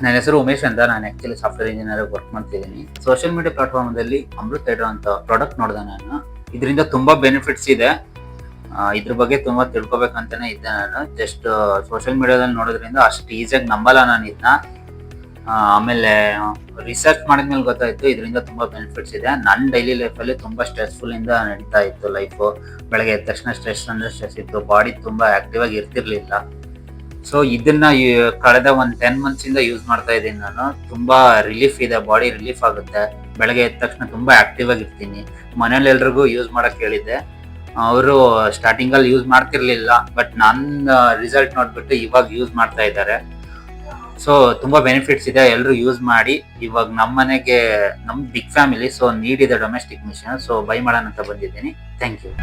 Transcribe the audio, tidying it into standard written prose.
ನನ್ನ ಹೆಸರು ಉಮೇಶ್ ಅಂತ. ನಾನು ಆಕ್ಚುಲಿ ಸಾಫ್ಟ್ವೇರ್ ಇಂಜಿನಿಯರ್ ವರ್ಕ್ ಮಾಡ್ತಿದ್ದೀನಿ. Social media platform Amrit hydra ಅಂತ ಪ್ರಾಡಕ್ಟ್ ನೋಡಿದೆ ನಾನು. ಇದರಿಂದ ತುಂಬಾ ಬೆನಿಫಿಟ್ಸ್ ಇದೆ. ಇದ್ರ ಬಗ್ಗೆ ತುಂಬಾ ತಿಳ್ಕೊಬೇಕಂತಾನೆ ಇದ್ದೆ ನಾನು. ಜಸ್ಟ್ ಸೋಷಿಯಲ್ ಮೀಡಿಯಾದಲ್ಲಿ ನೋಡೋದ್ರಿಂದ ಅಷ್ಟು ಈಸಿಯಾಗಿ ನಂಬಲ್ಲ ನಾನು ಇದನ್ನ. ಆಮೇಲೆ ರಿಸರ್ಚ್ ಮಾಡಿದ್ಮೇಲೆ ಗೊತ್ತಾಯ್ತು ಇದರಿಂದ ತುಂಬಾ ಬೆನಿಫಿಟ್ಸ್ ಇದೆ. ನನ್ನ ಡೈಲಿ ಲೈಫಲ್ಲಿ ತುಂಬಾ ಸ್ಟ್ರೆಸ್ಫುಲ್ ಇಂದ ನಡೀತಾ ಇತ್ತು ಲೈಫು. ಬೆಳಗ್ಗೆ ಎದ್ದ ತಕ್ಷಣ ಸ್ಟ್ರೆಸ್ ಇತ್ತು, ಬಾಡಿ ತುಂಬಾ ಆಕ್ಟಿವ್ ಆಗಿ ಇರ್ತಿರ್ಲಿಲ್ಲ. ಸೊ ಇದನ್ನ ಕಳೆದ ಒಂದು 10 months ಇಂದ ಯೂಸ್ ಮಾಡ್ತಾ ಇದ್ದೀನಿ ನಾನು. ತುಂಬಾ ರಿಲೀಫ್ ಇದೆ, ಬಾಡಿ ರಿಲೀಫ್ ಆಗುತ್ತೆ. ಬೆಳಗ್ಗೆ ಎದ್ದ ತಕ್ಷಣ ತುಂಬಾ ಆಕ್ಟಿವ್ ಆಗಿ ಇರ್ತೀನಿ. ಮನೇಲಿ ಎಲ್ರಿಗೂ ಯೂಸ್ ಮಾಡಕ್ ಹೇಳಿದ್ದೆ. ಅವರು ಸ್ಟಾರ್ಟಿಂಗ್ ಅಲ್ಲಿ ಯೂಸ್ ಮಾಡ್ತಿರ್ಲಿಲ್ಲ, ಬಟ್ ನನ್ನ ರಿಸಲ್ಟ್ ನೋಡ್ಬಿಟ್ಟು ಇವಾಗ ಯೂಸ್ ಮಾಡ್ತಾ ಇದ್ದಾರೆ. ಸೊ ತುಂಬಾ ಬೆನಿಫಿಟ್ಸ್ ಇದೆ, ಎಲ್ಲರೂ ಯೂಸ್ ಮಾಡಿ. ಇವಾಗ ನಮ್ಮ ಮನೆಗೆ ನಮ್ ಬಿಗ್ ಫ್ಯಾಮಿಲಿ, ಸೊ ನೀಡ್ ಇದೆ ಡೊಮೆಸ್ಟಿಕ್ ಮಿಷನ್. ಸೊ ಬೈ ಮಾಡೋಣ ಅಂತ ಬಂದಿದ್ದೀನಿ. Thank you.